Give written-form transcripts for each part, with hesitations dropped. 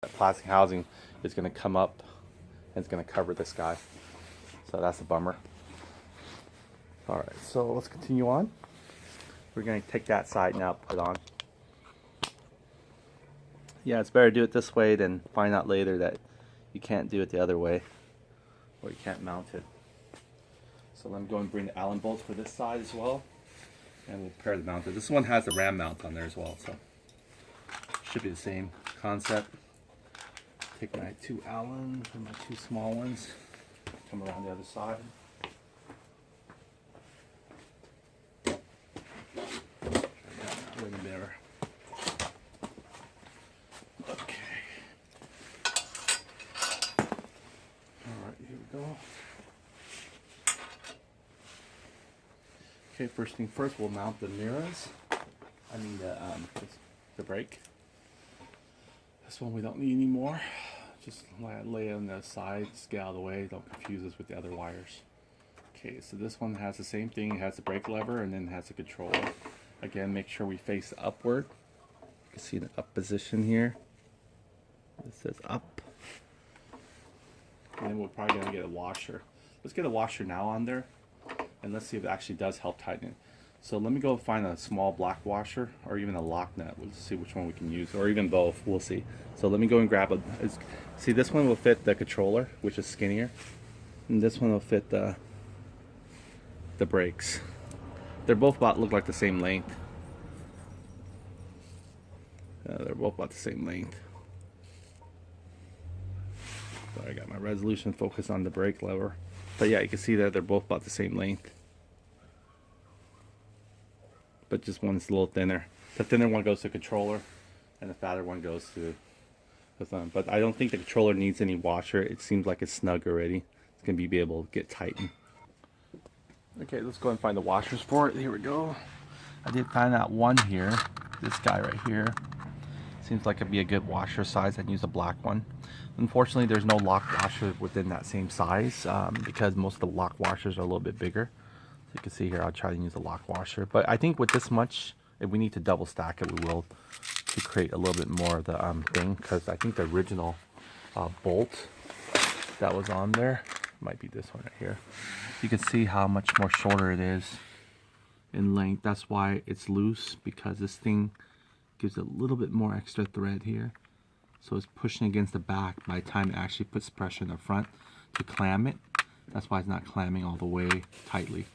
That plastic housing is going to come up and it's going to cover this guy. So that's a bummer. All right, so let's continue on. We're going to take that side now, put on. Yeah, it's better to do it this way than find out later that you can't do it the other way or you can't mount it. So let me go and bring the Allen bolts for this side as well, and we'll pair the mounted. This one has the ram mount on there as well, so should be the same concept. Take my two Allen and my two small ones, come around the other side. In the mirror. Okay. Alright, here we go. Okay, first thing first, we'll mount the mirrors. I mean the brake. This one we don't need anymore. Just lay it on the sides, get out of the way, don't confuse us with the other wires. Okay, so this one has the same thing. It has the brake lever and then it has a controller. Again, make sure we face upward. You can see the up position here. It says up. And then we're probably gonna get a washer. Let's get a washer now on there, and let's see if it actually does help tighten it. So let me go find a small black washer or even a lock nut. We'll see which one we can use, or even both. We'll see. So let me go and grab a. See, this one will fit the controller, which is skinnier, and this one will fit the brakes. They're both about look like the same length. They're both about the same length. So I got my resolution focused on the brake lever. But yeah, you can see that they're both about the same length. But just one's a little thinner. The thinner one goes to controller, and the fatter one goes to the thumb. But I don't think the controller needs any washer. It seems like it's snug already. It's going to be able to get tightened. Okay, let's go and find the washers for it. Here we go. I did find out one here. This guy right here. Seems like it'd be a good washer size. I'd use a black one. Unfortunately, there's no lock washer within that same size because most of the lock washers are a little bit bigger. So you can see here, I'll try to use a lock washer. But I think with this much, if we need to double stack it, we will, to create a little bit more of the thing. Because I think the original bolt that was on there might be this one right here. You can see how much more shorter it is in length. That's why it's loose, because this thing gives a little bit more extra thread here. So it's pushing against the back by the time it actually puts pressure in the front to clam it. That's why it's not clamming all the way tightly.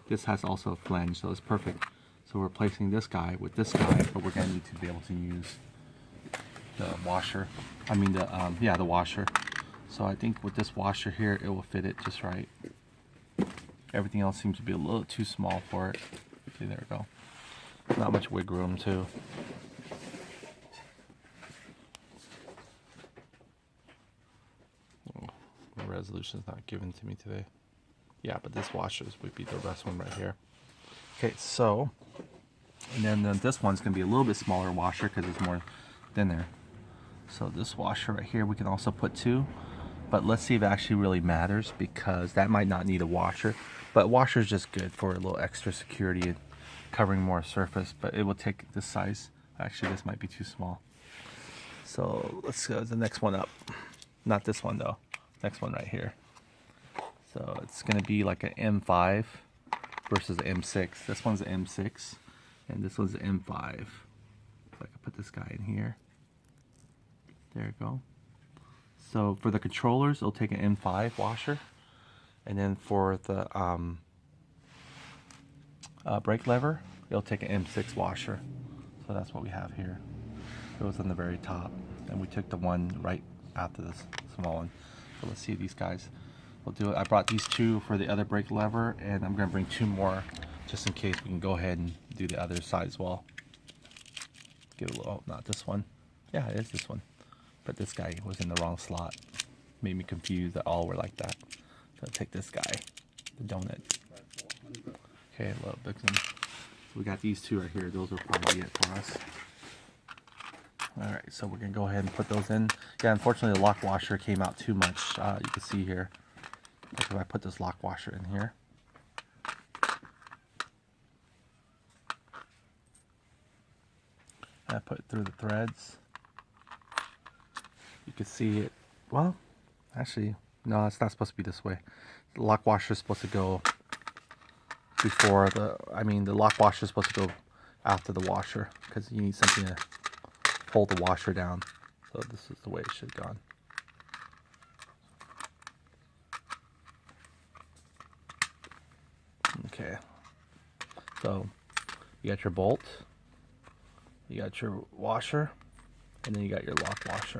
This has also a flange, so it's perfect. So we're replacing this guy with this guy, but we're gonna need to be able to use the washer. I mean the washer. So I think with this washer here, it will fit it just right. Everything else seems to be a little too small for it. See, there we go. Not much wig room too. Oh, my resolution's not given to me today. Yeah, but this washer would be the best one right here. Okay, so, and then this one's gonna be a little bit smaller washer because it's more thinner. So this washer right here, we can also put two. But let's see if it actually really matters, because that might not need a washer. But washer is just good for a little extra security and covering more surface. But it will take this size. Actually, this might be too small. So let's go to the next one up. Not this one though. Next one right here. So it's going to be like an M5 versus an M6. This one's an M6 and this one's an M5. So I can put this guy in here. There you go. So for the controllers, it'll take an M5 washer, and then for the brake lever, it'll take an M6 washer. So that's what we have here. It was on the very top, and we took the one right after this small one. So let's see if these guys will do it. I brought these two for the other brake lever, and I'm going to bring two more just in case we can go ahead and do the other side as well. Give it a little, oh, not this one. Yeah, it is this one. But this guy was in the wrong slot. Made me confused that all were like that. So I'll take this guy, the donut. Okay, a little bit. So we got these two right here. Those will probably it for us. Alright, so we're going to go ahead and put those in. Yeah, unfortunately the lock washer came out too much. You can see here. Like if I put this lock washer in here. And I put it through the threads. you can see it. Well, actually, no, it's not supposed to be this way. The lock washer is supposed to go before the, the lock washer is supposed to go after the washer, because you need something to hold the washer down. So this is the way it should have gone. Okay, so you got your bolt, you got your washer, and then you got your lock washer.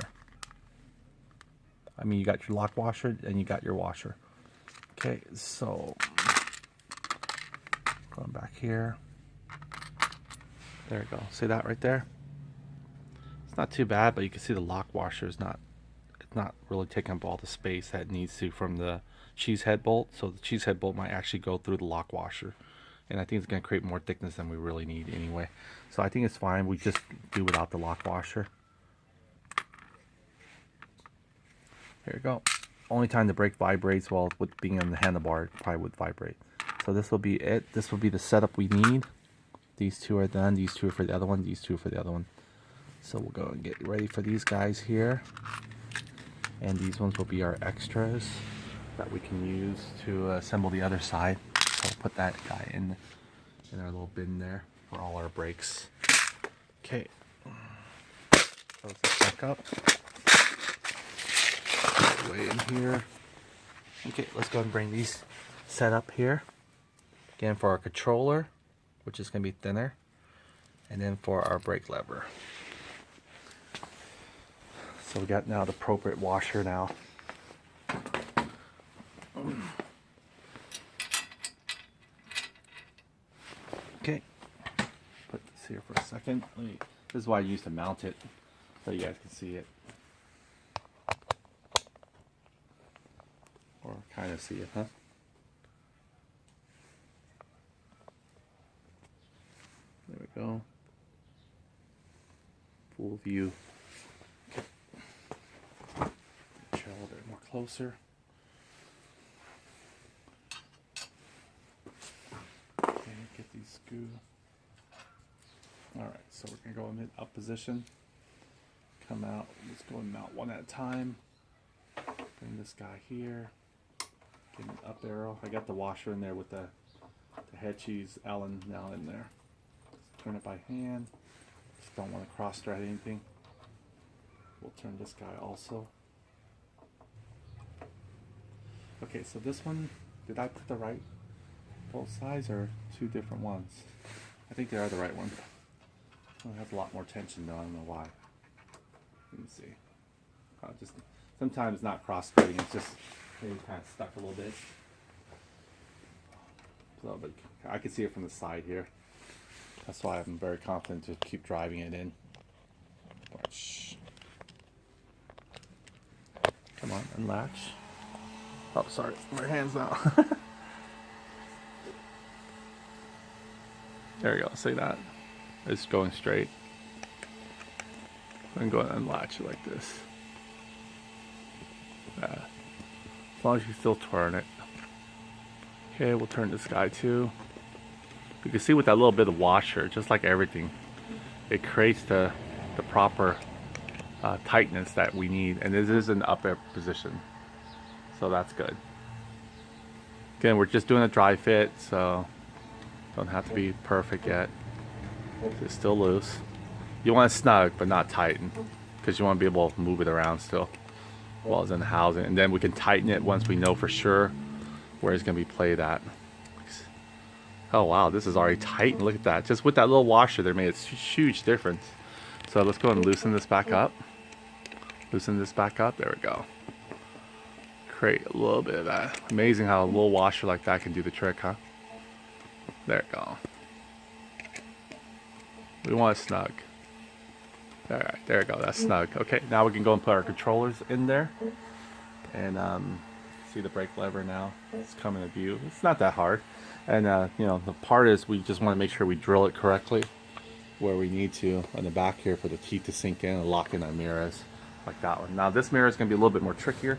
You got your lock washer and you got your washer. Okay, so going back here. There we go. See that right there? It's not too bad, but you can see the lock washer is not, it's not really taking up all the space that it needs to from the cheese head bolt. So the cheese head bolt might actually go through the lock washer, and I think it's going to create more thickness than we really need anyway. So I think it's fine. We just do without the lock washer. Here we go. Only time the brake vibrates, well, with being on the handlebar, it probably would vibrate. So this will be it. This will be the setup we need. These two are done. These two are for the other one. These two are for the other one. So we'll go and get ready for these guys here. And these ones will be our extras that we can use to assemble the other side. So we'll put that guy in our little bin there for all our brakes. Okay. Close this back up. Way in here. Okay, let's go and bring these set up here. Again, for our controller, which is going to be thinner, and then for our brake lever. So we got now the appropriate washer now. Okay, put this here for a second. This is why I used to mount it, so you guys can see it. Or kind of see it, huh? There we go. Full view. Okay. Show a little bit more closer. Okay, get these screw. Alright, so we're gonna go in up position. Come out. Let's go and mount one at a time. Bring this guy here. Get an up arrow. I got the washer in there with the head cheese Allen now in there. Turn it by hand. Just don't want to cross thread anything. We'll turn this guy also. Okay, so this one, did I put the right both sides or two different ones? I think they are the right one. This one has a lot more tension though, I don't know why. Let me see. Just sometimes it's not cross threading, it's just maybe kind of stuck a little bit. So, but I can see it from the side here. That's why I'm very confident to keep driving it in. Come on, unlatch. Oh, sorry, my hands now. There you go, see that? It's going straight. I'm going to unlatch it like this. As long as you still turn it. Okay, we'll turn this guy too. You can see with that little bit of washer, just like everything, it creates the proper tightness that we need. And this is an up position, so that's good. Again, we're just doing a dry fit, so don't have to be perfect yet. It's still loose. You want it snug, but not tighten, because you want to be able to move it around still while it's in the housing. And then we can tighten it once we know for sure where it's going to be played at. Oh wow, this is already tight. Look at that. Just with that little washer there made a huge difference. So let's go and loosen this back up. Loosen this back up. There we go. Create a little bit of that. Amazing how a little washer like that can do the trick, huh? There we go. We want it snug. Alright, there we go. That's snug. Okay, now we can go and put our controllers in there. And see the brake lever now. It's coming to view. It's not that hard. And you know, the part is we just want to make sure we drill it correctly where we need to on the back here for the teeth to sink in and lock in our mirrors like that one. Now this mirror is going to be a little bit more trickier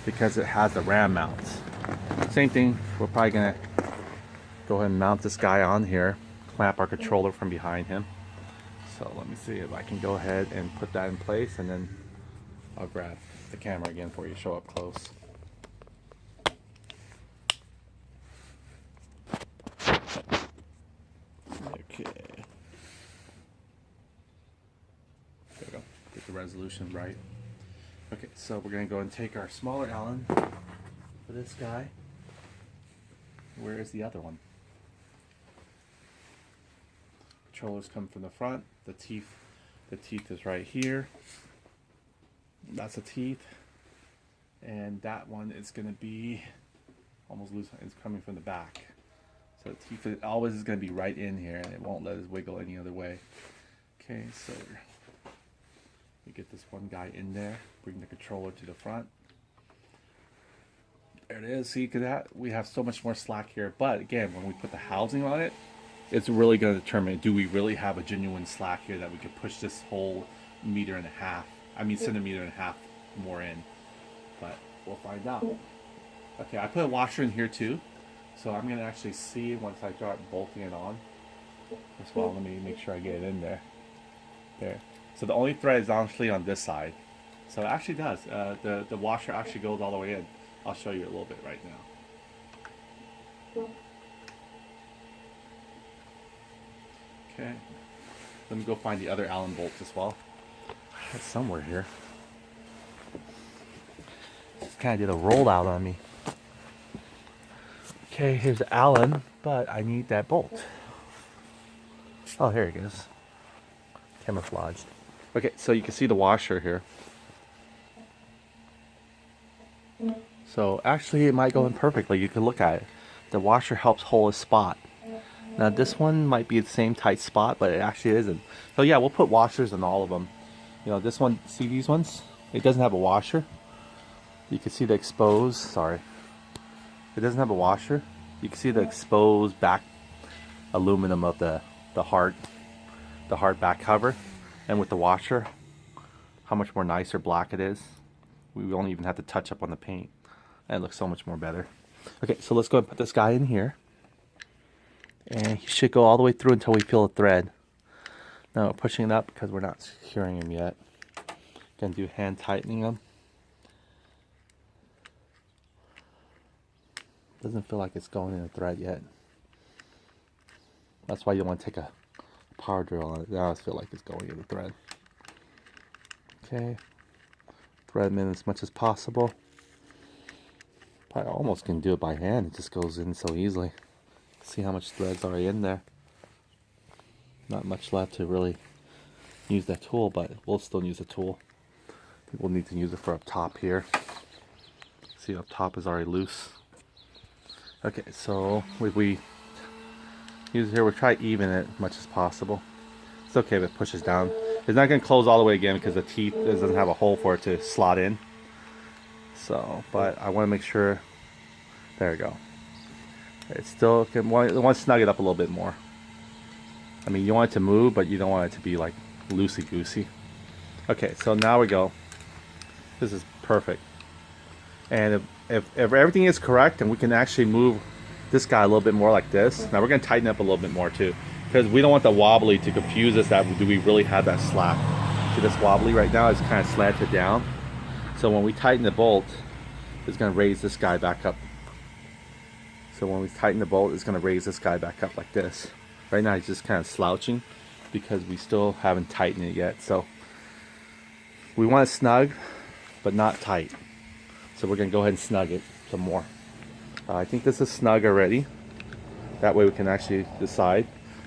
because it has the ram mounts. Same thing, we're probably going to go ahead and mount this guy on here, clamp our controller from behind him. So let me see if I can go ahead and put that in place, and then I'll grab the camera again for you to show up close. Okay. There we go. Get the resolution right. Okay, so we're going to go and take our smaller Allen for this guy. Where is the other one? Controllers come from the front. The teeth is right here. That's the teeth. And that one is going to be almost loose. It's coming from the back. So the teeth always is going to be right in here, and it won't let us wiggle any other way. Okay, so we get this one guy in there. Bring the controller to the front. There it is. See, because we have so much more slack here. But again, when we put the housing on it, it's really going to determine, do we really have a genuine slack here that we could push this whole centimeter and a half more in. But we'll find out. Okay, I put a washer in here too. So I'm going to actually see once I start bolting it on. As well, let me make sure I get it in there. There. So the only thread is actually on this side. So it actually does. The washer actually goes all the way in. I'll show you a little bit right now. Okay. Let me go find the other Allen bolts as well. It's somewhere here. Just kind of did a rollout on me. Okay, here's the Allen, but I need that bolt. Oh, here it is. Camouflaged. Okay, so you can see the washer here. So actually it might go in perfectly. You can look at it. The washer helps hold a spot. Now this one might be the same tight spot, but it actually isn't. So yeah, we'll put washers in all of them. You know, this one, see these ones? It doesn't have a washer. You can see the exposed, sorry. It doesn't have a washer. You can see the exposed back aluminum of the hard back cover. And with the washer, how much more nicer black it is. We don't even have to touch up on the paint. And it looks so much more better. Okay, so let's go and put this guy in here. And he should go all the way through until we feel the thread. Now we're pushing it up because we're not securing him yet. Gonna do hand tightening him. Doesn't feel like it's going in the thread yet. That's why you want to take a power drill on it. Now I feel like it's going in the thread. Okay. Thread them in as much as possible. Probably almost can do it by hand. It just goes in so easily. See how much thread's already in there. Not much left to really use that tool, but we'll still use the tool. I think we'll need to use it for up top here. See, up top is already loose. Okay, so if we use it here, we'll try even it as much as possible. It's okay if it pushes down. It's not going to close all the way again because the teeth doesn't have a hole for it to slot in. So, but I want to make sure. There we go. It's still, you want to snug it up a little bit more. I mean, you want it to move, but you don't want it to be like loosey-goosey. Okay, so now we go. This is perfect. And if everything is correct, and we can actually move this guy a little bit more like this. Now we're going to tighten up a little bit more too, because we don't want the wobbly to confuse us that do we really have that slack. See, this wobbly right now is kind of slanted down. So when we tighten the bolt, it's going to raise this guy back up. So when we tighten the bolt, it's going to raise this guy back up like this. Right now he's just kind of slouching because we still haven't tightened it yet. So we want it snug, but not tight. So we're going to go ahead and snug it some more. I think this is snug already. That way we can actually decide.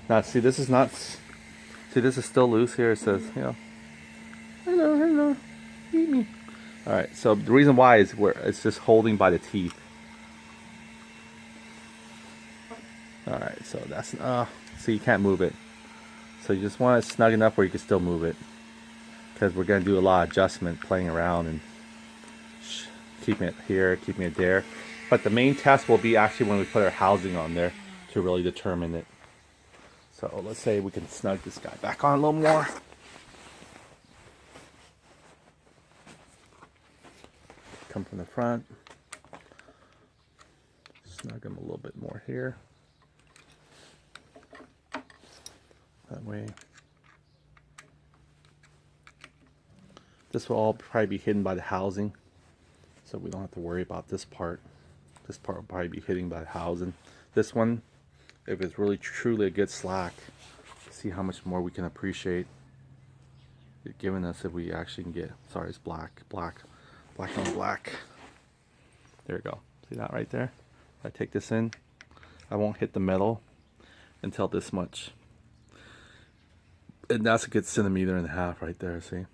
Now see, this is not, see, this is still loose here. It says, you know, hello, hello, eat me. All right, so the reason why is it's just holding by the teeth. All right, so that's, so you can't move it. So you just want it snug enough where you can still move it. Because we're going to do a lot of adjustment, playing around and keeping it here, keeping it there. But the main test will be actually when we put our housing on there to really determine it. So let's say we can snug this guy back on a little more. Come from the front. Snug him a little bit more here. That way. This will all probably be hidden by the housing, so we don't have to worry about this part. This part will probably be hidden by the housing. This one, if it's really truly a good slack, see how much more we can appreciate it giving us if we actually can get, sorry, it's black on black. There we go. See that right there? If I take this in, I won't hit the metal until this much. And that's a good 1.5 centimeters right there, see?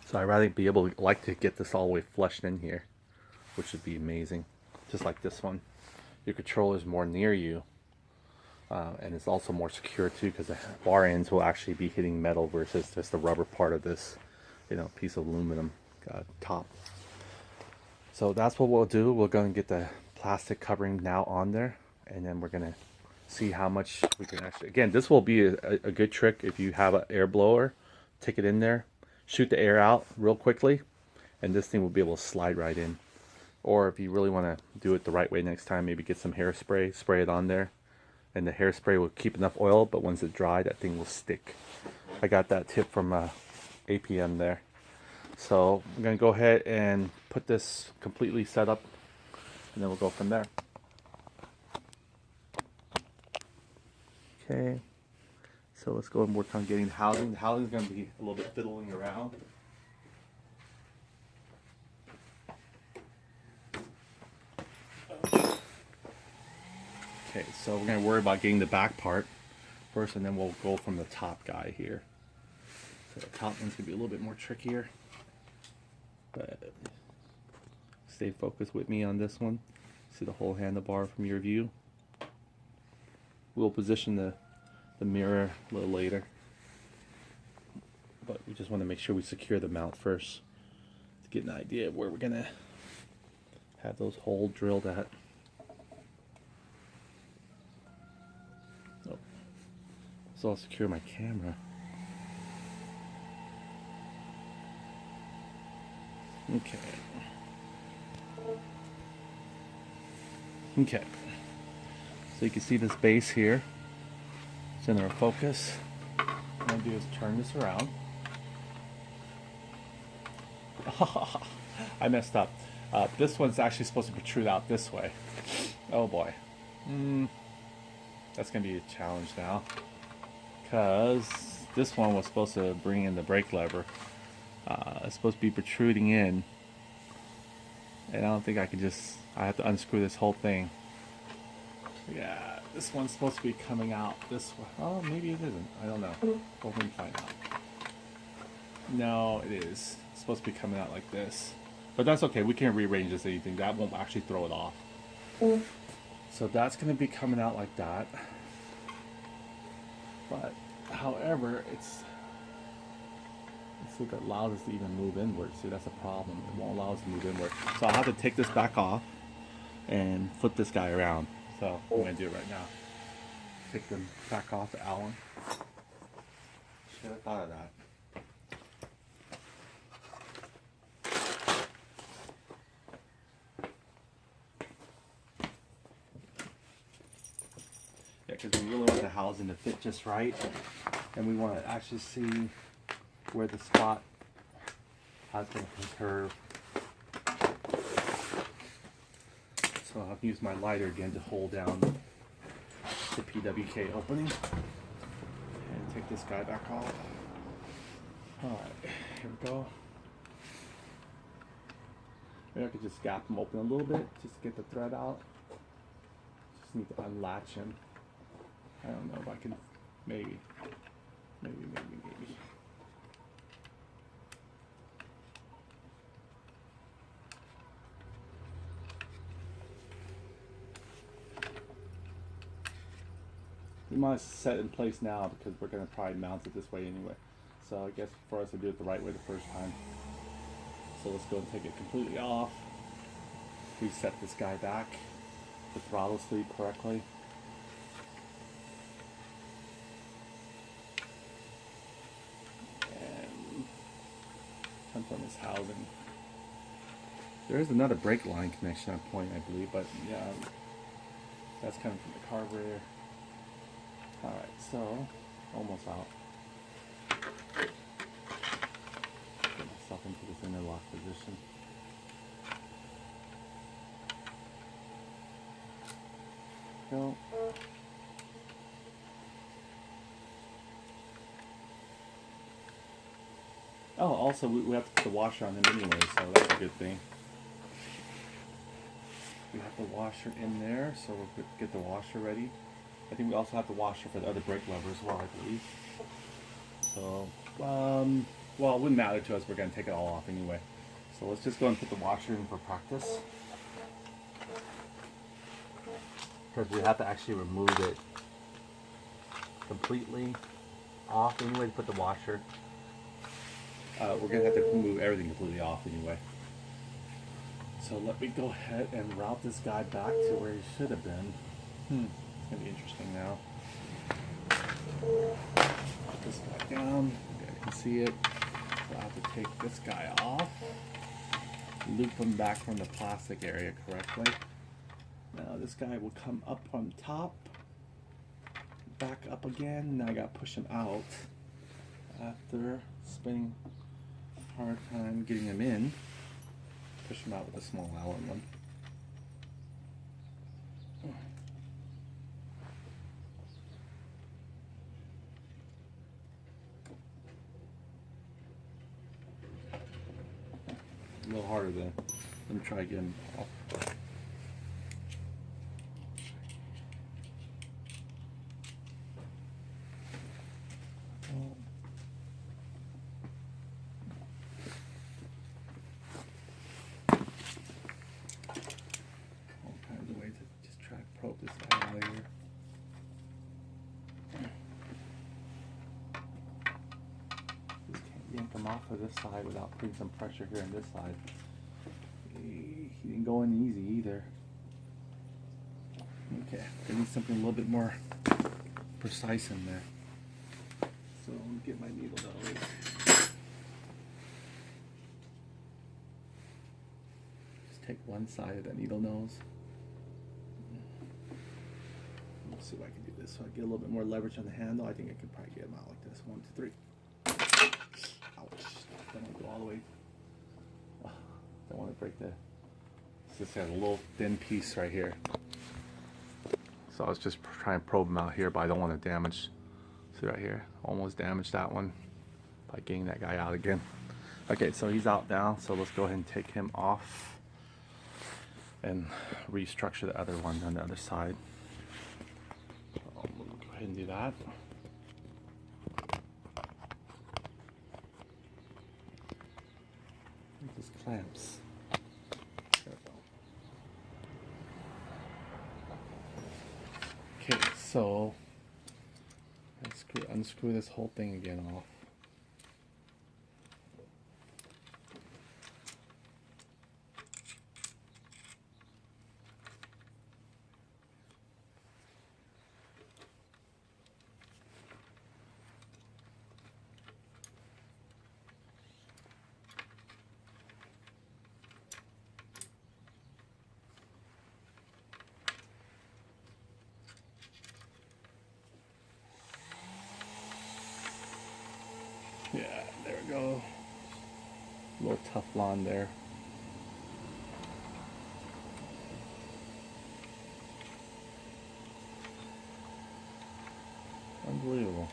So I'd rather be able to, like to get this all the way flushed in here, which would be amazing. Just like this one. Your controller is more near you, and it's also more secure too, because the bar ends will actually be hitting metal versus just the rubber part of this, you know, piece of aluminum top. So that's what we'll do. We're going to get the plastic covering now on there, and then we're going to see how much we can actually, again, this will be a good trick if you have an air blower. Take it in there, shoot the air out real quickly, and this thing will be able to slide right in. Or if you really want to do it the right way next time, maybe get some hairspray, spray it on there, and the hairspray will keep enough oil, but once it's dry, that thing will stick. I got that tip from APM there. So I'm going to go ahead and put this completely set up, and then we'll go from there. Okay, so let's go and work on getting the housing. The housing is going to be a little bit fiddling around. Okay, so we're going to worry about getting the back part first, and then we'll go from the top guy here. So the top one's going to be a little bit more trickier. But stay focused with me on this one. See the whole handlebar from your view. We'll position the mirror a little later. But we just want to make sure we secure the mount first to get an idea of where we're going to have those holes drilled at. Oh. So I'll secure my camera. Okay. Okay. So you can see this base here. Center of focus. What I'm going to do is turn this around. I messed up. This one's actually supposed to protrude out this way. Oh boy. That's going to be a challenge now. Because this one was supposed to bring in the brake lever. It's supposed to be protruding in, and I don't think I can just, I have to unscrew this whole thing. Yeah, this one's supposed to be coming out this way. Oh, maybe it isn't. I don't know. We'll find out. No, it is. It's supposed to be coming out like this. But that's okay. We can't rearrange this or anything. That won't actually throw it off. So that's going to be coming out like that. But, however, it's... Let's see if it allows us to even move inward. See, that's a problem. It won't allow us to move inward. So I'll have to take this back off and flip this guy around. So I'm going to do it right now. Take them back off the Allen. Should have thought of that. Yeah, because we really want the housing to fit just right. And we want to actually see where the spot has been curved. So I'll use my lighter again to hold down the PWK opening. And take this guy back off. Alright, here we go. Maybe I could just gap him open a little bit, just to get the thread out. Just need to unlatch him. I don't know if I can, maybe. We might set it in place now because we're going to probably mount it this way anyway. So I guess for us to do it the right way the first time. So let's go and take it completely off. Reset this guy back. The throttle sleeve correctly. And confirm his housing. There is another brake line connection point, I believe, but yeah, that's coming from the carburetor. Alright, so almost out. into this interlock position. Go. Oh, also we have to put the washer on them anyway, so that's a good thing. We have the washer in there, so we'll get the washer ready. I think we also have the washer for the other brake lever as well, I believe. So, well, it wouldn't matter to us. We're going to take it all off anyway. So let's just go and put the washer in for practice. Because we have to actually remove it completely off anyway to put the washer. We're going to have to remove everything completely off anyway. So let me go ahead and route this guy back to where he should have been. It's going to be interesting now. Put this guy down. You guys can see it. So I have to take this guy off. Loop him back from the plastic area correctly. Now this guy will come up from top. Back up again. Now I got to push him out. After spending a hard time getting him in. Push him out with a small Allen one. A little harder there. Let me try again. Probe this guy out of here. Just can't yank him off of this side without putting some pressure here on this side. He didn't go in easy either. Okay, I need something a little bit more precise in there. So let me get my needle nose. Just take one side of that needle nose. Let's see if I can do this so I get a little bit more leverage on the handle. I think I could probably get them out like this. 1, 2, 3. Ouch. Don't want to go all the way. Don't want to break the. This has a little thin piece right here. So I was just trying to probe them out here, but I don't want to damage. See right here? Almost damaged that one by getting that guy out again. Okay, so he's out now. So let's go ahead and take him off and restructure the other one on the other side. Go ahead and do that. These clamps. There we go. Okay, so let's unscrew this whole thing again off. Yeah, there we go. A little Teflon there. Unbelievable.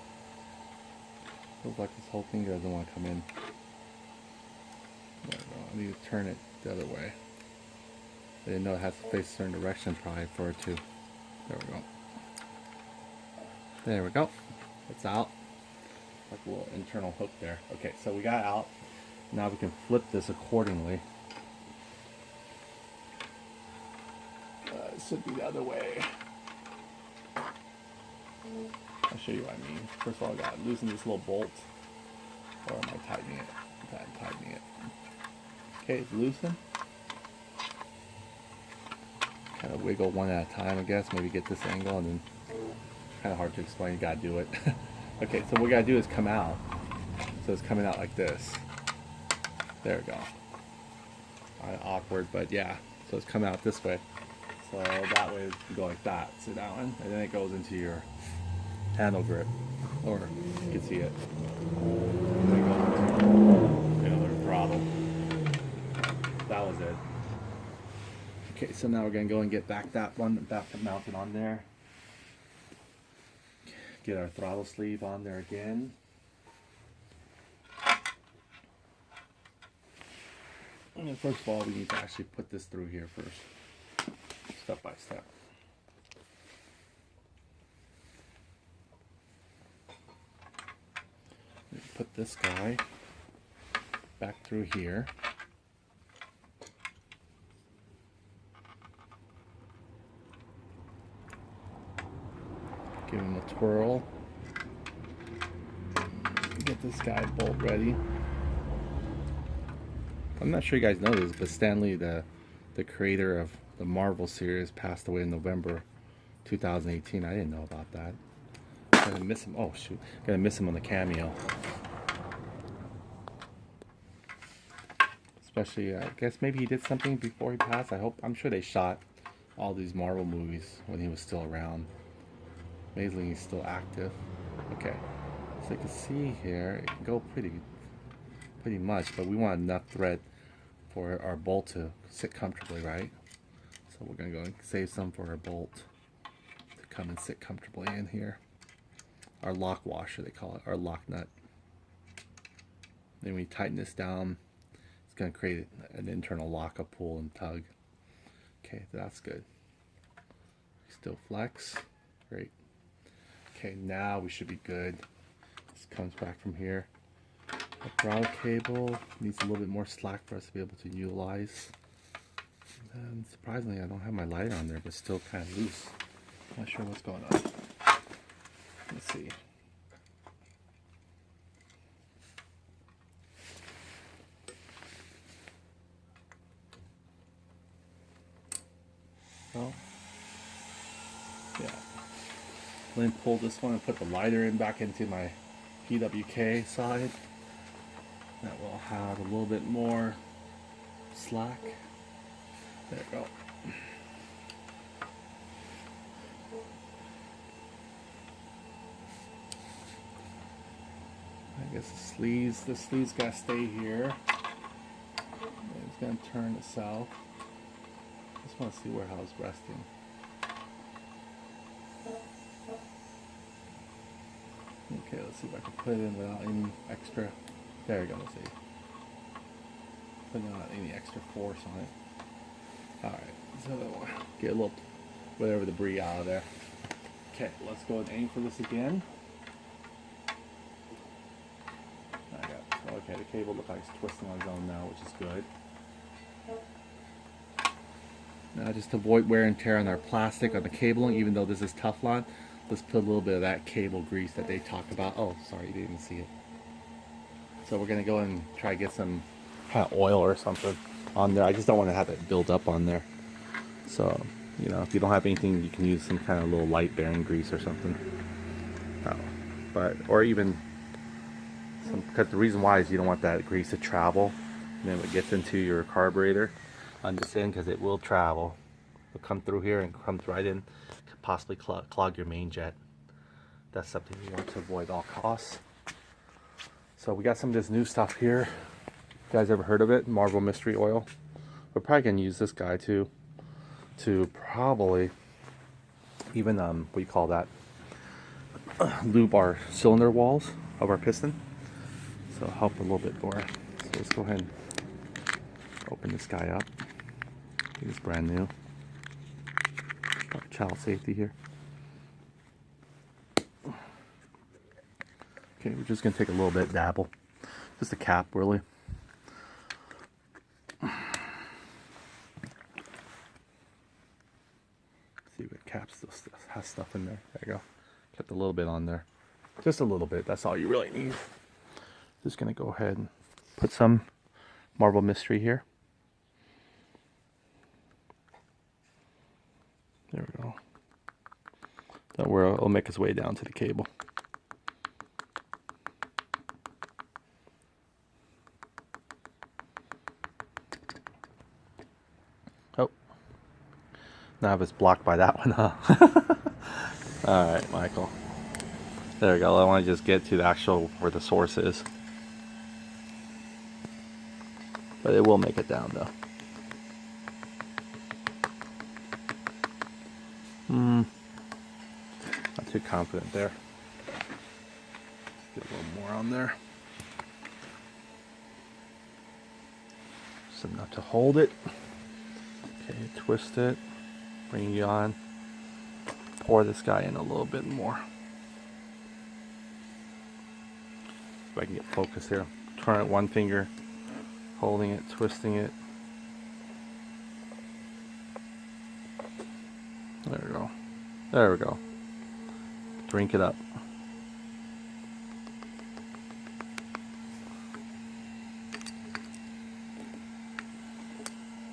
Feels like this whole thing doesn't want to come in. There we go. I need to turn it the other way. I didn't know it has to face a certain direction probably for it to. There we go. There we go. It's out. Like a little internal hook there. Okay, so we got out. Now we can flip this accordingly. It should be the other way. I'll show you what I mean. First of all, I got to loosen this little bolt. Or am I tightening it? I'm tightening it. Okay, it's loosened. Kind of wiggle one at a time, I guess. Maybe get this angle, and then kind of hard to explain. You got to do it. Okay, so what we gotta do is come out. So it's coming out like this. There we go. Awkward, but yeah. So it's coming out this way. So that way you go like that. See that one? And then it goes into your handle grip. Or you can see it. And then it goes into the other throttle. throttle. That was it. Okay, so now we're gonna go and get back mounted on there. Get our throttle sleeve on there again. And first of all, we need to actually put this through here first, step by step. Put this guy back through here. Give him a twirl. Get this guy bolt ready. I'm not sure you guys know this, but Stanley, the creator of the Marvel series, passed away in November 2018. I didn't know about that. Gonna miss him. Oh shoot, gonna miss him on the cameo. Especially, I guess maybe he did something before he passed. I'm sure they shot all these Marvel movies when he was still around. Amazingly, he's still active. Okay, so you can see here, it can go pretty much, but we want enough thread for our bolt to sit comfortably, right? So we're gonna go and save some for our bolt to come and sit comfortably in here. Our lock washer, they call it, our lock nut. Then we tighten this down. It's gonna create an internal lock, a pull and tug. Okay, that's good. Still flex, great. Okay, now we should be good. This comes back from here. The throttle cable needs a little bit more slack for us to be able to utilize. And surprisingly, I don't have my lighter on there, but still kind of loose. Not sure what's going on. Let's see. Oh, yeah. Let me pull this one and put the lighter in back into my PWK side. That will have a little bit more slack. There we go. I guess the sleeve's gotta stay here. And it's gonna turn to south. Just want to see where I was resting. Okay, let's see if I can put it in without any extra. There we go, let's see. Putting out any extra force on it. Alright, so we'll get a little whatever debris out of there. Okay, let's go and aim for this again. Okay, the cable looks like it's twisting on its own now, which is good. Now, just to avoid wear and tear on our plastic, on the cabling, even though this is Teflon, let's put a little bit of that cable grease that they talk about. Oh, sorry, you didn't see it. So we're going to go and try to get some kind of oil or something on there. I just don't want to have it build up on there. So, you know, if you don't have anything, you can use some kind of little light bearing grease or something. Or even some, because the reason why is you don't want that grease to travel. And then when it gets into your carburetor, understand, because it will travel. It'll come through here and comes right in, could possibly clog your main jet. That's something you want to avoid at all costs. So we got some of this new stuff here. You guys ever heard of it? Marvel Mystery Oil. We're probably gonna use this guy too, to probably even what do you call that? Lube our cylinder walls of our piston. So help a little bit more. So let's go ahead and open this guy up. It's brand new. Child safety here. Okay, we're just gonna take a little bit dabble. Just a cap, really. See what cap still has stuff in there. There you go. Kept a little bit on there. Just a little bit. That's all you really need. Just gonna go ahead and put some Marvel Mystery here. There we go. Don't worry, it'll make its way down to the cable. Oh. Now it's blocked by that one, huh? Alright, Michael. There we go. I want to just get to the actual, where the source is. but it will make it down though. Not too confident there. Get a little more on there. Just enough to hold it. Okay, twist it. Bring you on. Pour this guy in a little bit more. If I can get focus here. Turn it one finger, holding it, twisting it. There we go. There we go. Drink it up.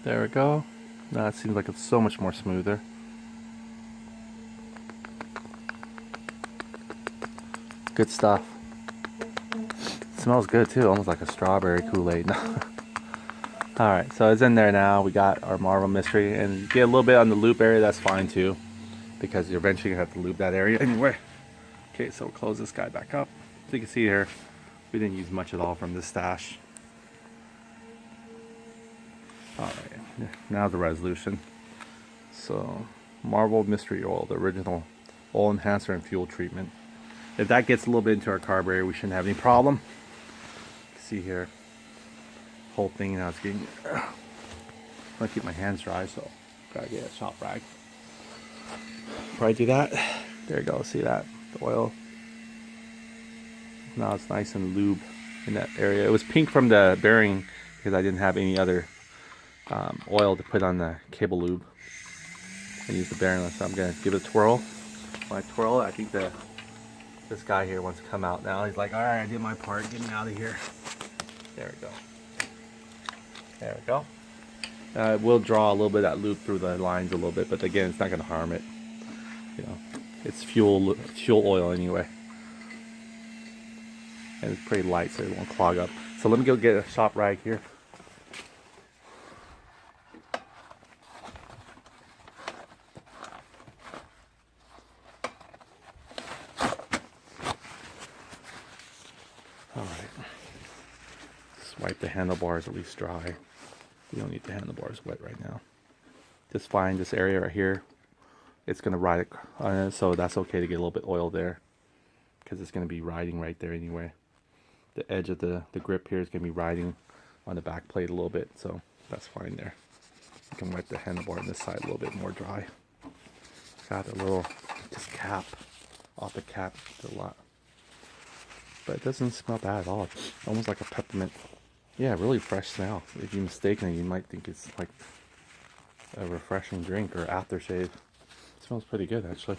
There we go. Now it seems like it's so much more smoother. Good stuff. It smells good too, almost like a strawberry Kool-Aid. Alright, so it's in there now. We got our Marvel Mystery, and get a little bit on the loop area, that's fine too, because you're eventually going to have to loop that area anyway. Okay, so we'll close this guy back up. So you can see here, we didn't use much at all from this stash. Alright, now the resolution. So, Marvel Mystery Oil, the original oil enhancer and fuel treatment. If that gets a little bit into our carburetor, we shouldn't have any problem. You can see here, whole thing now it's getting. I want to keep my hands dry, so gotta get a shop rag. Before I do that, there you go. See that? The oil. Now it's nice and lube in that area. It was pink from the bearing because I didn't have any other oil to put on the cable lube. I use the bearing, so I'm gonna give it a twirl. When I twirl, I think this guy here wants to come out now. He's like, all right, I did my part. Get me out of here. There we go. There we go. We'll draw a little bit of that loop through the lines a little bit, but again, it's not going to harm it. You know, it's fuel oil anyway, and it's pretty light, so it won't clog up. So let me go get a shop rag here. All right. Just wipe the handlebars at least dry. You don't need the handlebars wet right now. Just find this area right here. It's going to ride it, so that's okay to get a little bit oil there, because it's going to be riding right there anyway. The edge of the grip here is going to be riding on the back plate a little bit, so that's fine there. You can wipe the handlebar on this side a little bit more dry. Got a little just cap off the cap a lot, but it doesn't smell bad at all. It's almost like a peppermint. Yeah, really fresh smell. If you're mistaken, you might think it's like a refreshing drink or aftershave. It smells pretty good actually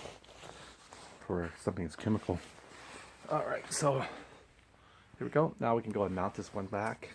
for something that's chemical. Alright, so here we go. Now we can go and mount this one back.